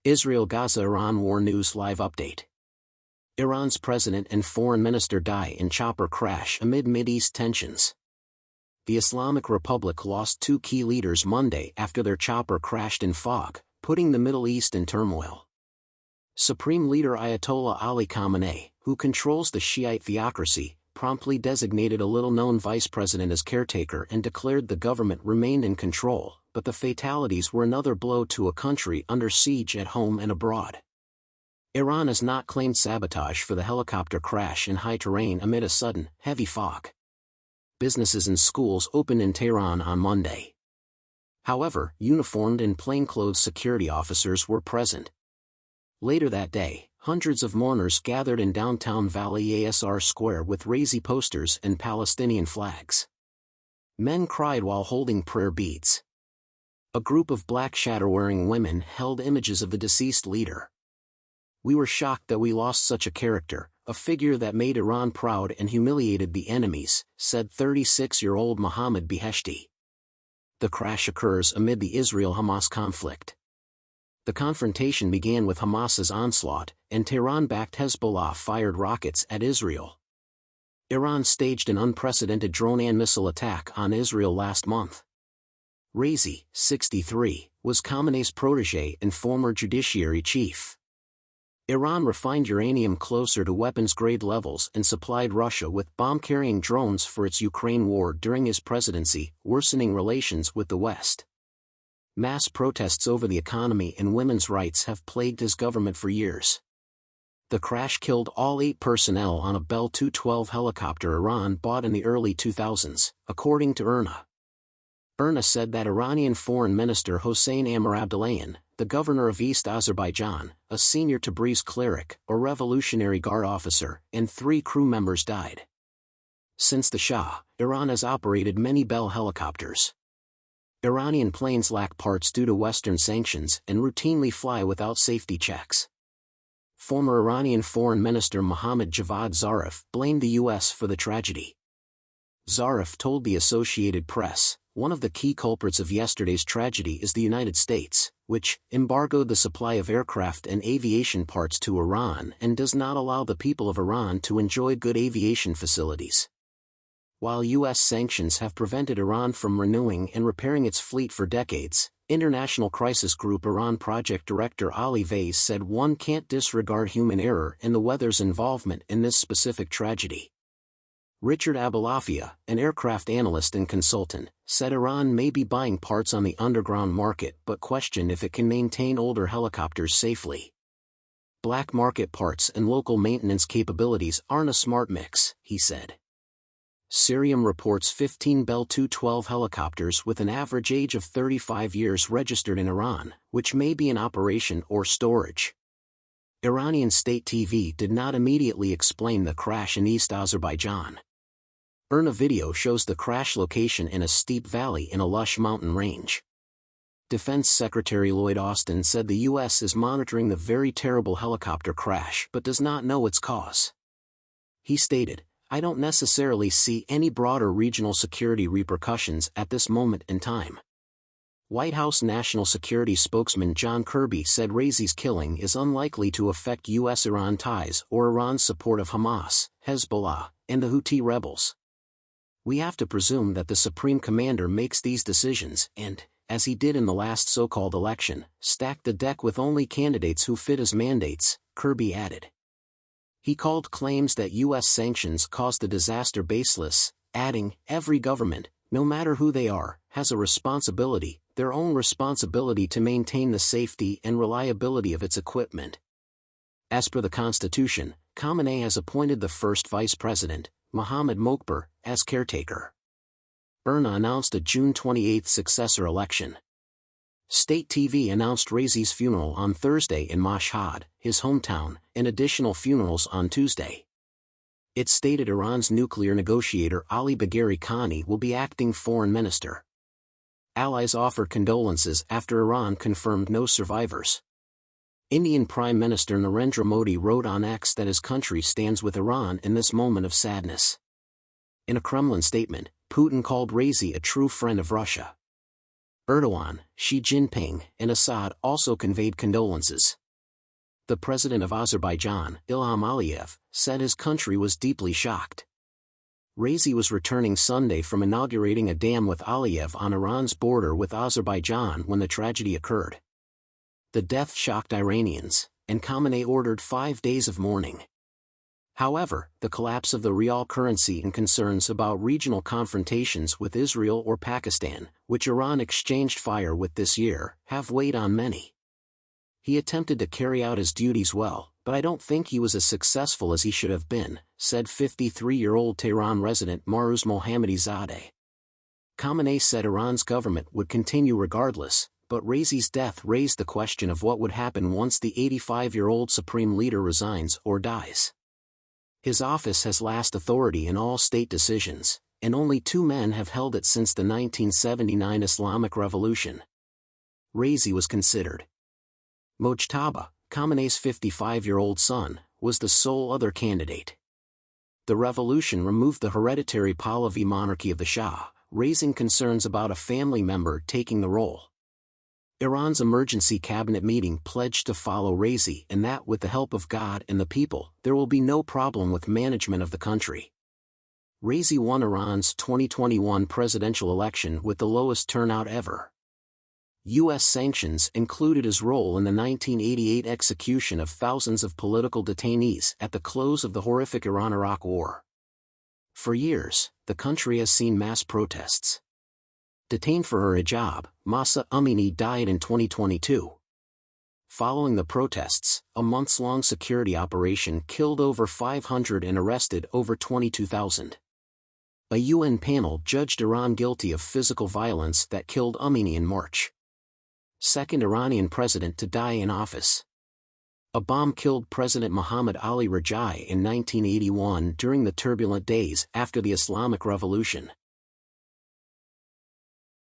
Israel-Gaza Iran War News Live Update. Iran's president and foreign minister die in chopper crash amid Mideast tensions. The Islamic Republic lost two key leaders Monday after their chopper crashed in fog, putting the Middle East in turmoil. Supreme Leader Ayatollah Ali Khamenei, who controls the Shiite theocracy, promptly designated a little-known vice president as caretaker and declared the government remained in control, but the fatalities were another blow to a country under siege at home and abroad. Iran has not claimed sabotage for the helicopter crash in high terrain amid a sudden, heavy fog. Businesses and schools opened in Tehran on Monday. However, uniformed and plainclothes security officers were present. Later that day, hundreds of mourners gathered in downtown Valley Asr Square with Razi posters and Palestinian flags. Men cried while holding prayer beads. A group of black shadow-wearing women held images of the deceased leader. "We were shocked that we lost such a character, a figure that made Iran proud and humiliated the enemies," said 36-year-old Mohammad Beheshti. The crash occurs amid the Israel-Hamas conflict. The confrontation began with Hamas's onslaught, and Tehran-backed Hezbollah fired rockets at Israel. Iran staged an unprecedented drone and missile attack on Israel last month. Razi, 63, was Khamenei's protégé and former judiciary chief. Iran refined uranium closer to weapons-grade levels and supplied Russia with bomb-carrying drones for its Ukraine war during his presidency, worsening relations with the West. Mass protests over the economy and women's rights have plagued his government for years. The crash killed all 8 personnel on a Bell 212 helicopter Iran bought in the early 2000s, according to IRNA. IRNA said that Iranian Foreign Minister Hossein Amir Abdullahian, the governor of East Azerbaijan, a senior Tabriz cleric, or Revolutionary Guard officer, and 3 crew members died. Since the Shah, Iran has operated many Bell helicopters. Iranian planes lack parts due to Western sanctions and routinely fly without safety checks. Former Iranian Foreign Minister Mohammad Javad Zarif blamed the U.S. for the tragedy. Zarif told the Associated Press, "One of the key culprits of yesterday's tragedy is the United States, which embargoed the supply of aircraft and aviation parts to Iran and does not allow the people of Iran to enjoy good aviation facilities." While U.S. sanctions have prevented Iran from renewing and repairing its fleet for decades, International Crisis Group Iran Project Director Ali Vaiz said one can't disregard human error and the weather's involvement in this specific tragedy. Richard Abalafia, an aircraft analyst and consultant, said Iran may be buying parts on the underground market but questioned if it can maintain older helicopters safely. Black market parts and local maintenance capabilities aren't a smart mix, he said. Syrium reports 15 Bell 212 helicopters with an average age of 35 years registered in Iran, which may be in operation or storage. Iranian state TV did not immediately explain the crash in East Azerbaijan. IRNA video shows the crash location in a steep valley in a lush mountain range. Defense Secretary Lloyd Austin said the U.S. is monitoring the very terrible helicopter crash but does not know its cause. He stated, "I don't necessarily see any broader regional security repercussions at this moment in time." White House National Security spokesman John Kirby said Razi's killing is unlikely to affect U.S.-Iran ties or Iran's support of Hamas, Hezbollah, and the Houthi rebels. "We have to presume that the Supreme Commander makes these decisions and, as he did in the last so-called election, stack the deck with only candidates who fit his mandates," Kirby added. He called claims that U.S. sanctions caused the disaster baseless, adding, "Every government, no matter who they are, has a responsibility, their own responsibility to maintain the safety and reliability of its equipment." As per the Constitution, Khamenei has appointed the first vice president, Mohammad Mokber, as caretaker. IRNA announced a June 28 successor election. State TV announced Razi's funeral on Thursday in Mashhad, his hometown, and additional funerals on Tuesday. It stated Iran's nuclear negotiator Ali Bagheri Khani will be acting foreign minister. Allies offered condolences after Iran confirmed no survivors. Indian Prime Minister Narendra Modi wrote on X that his country stands with Iran in this moment of sadness. In a Kremlin statement, Putin called Razi a true friend of Russia. Erdogan, Xi Jinping, and Assad also conveyed condolences. The president of Azerbaijan, Ilham Aliyev, said his country was deeply shocked. Raisi was returning Sunday from inaugurating a dam with Aliyev on Iran's border with Azerbaijan when the tragedy occurred. The death shocked Iranians, and Khamenei ordered 5 days of mourning. However, the collapse of the rial currency and concerns about regional confrontations with Israel or Pakistan, which Iran exchanged fire with this year, have weighed on many. He attempted to carry out his duties well, but I don't think he was as successful as he should have been, said 53-year-old Tehran resident Maruz Mohammadi-Zadeh. Khamenei said Iran's government would continue regardless, but Raisi's death raised the question of what would happen once the 85-year-old supreme leader resigns or dies. His office has last authority in all state decisions, and only 2 men have held it since the 1979 Islamic Revolution. Raisi was considered. Mojtaba, Khamenei's 55-year-old son, was the sole other candidate. The revolution removed the hereditary Pahlavi monarchy of the Shah, raising concerns about a family member taking the role. Iran's emergency cabinet meeting pledged to follow Raisi and that with the help of God and the people, there will be no problem with management of the country. Raisi won Iran's 2021 presidential election with the lowest turnout ever. U.S. sanctions included his role in the 1988 execution of thousands of political detainees at the close of the horrific Iran-Iraq War. For years, the country has seen mass protests. Detained for her hijab, Mahsa Amini died in 2022. Following the protests, a months-long security operation killed over 500 and arrested over 22,000. A UN panel judged Iran guilty of physical violence that killed Amini in March. Second Iranian president to die in office. A bomb killed President Muhammad Ali Rajai in 1981 during the turbulent days after the Islamic Revolution.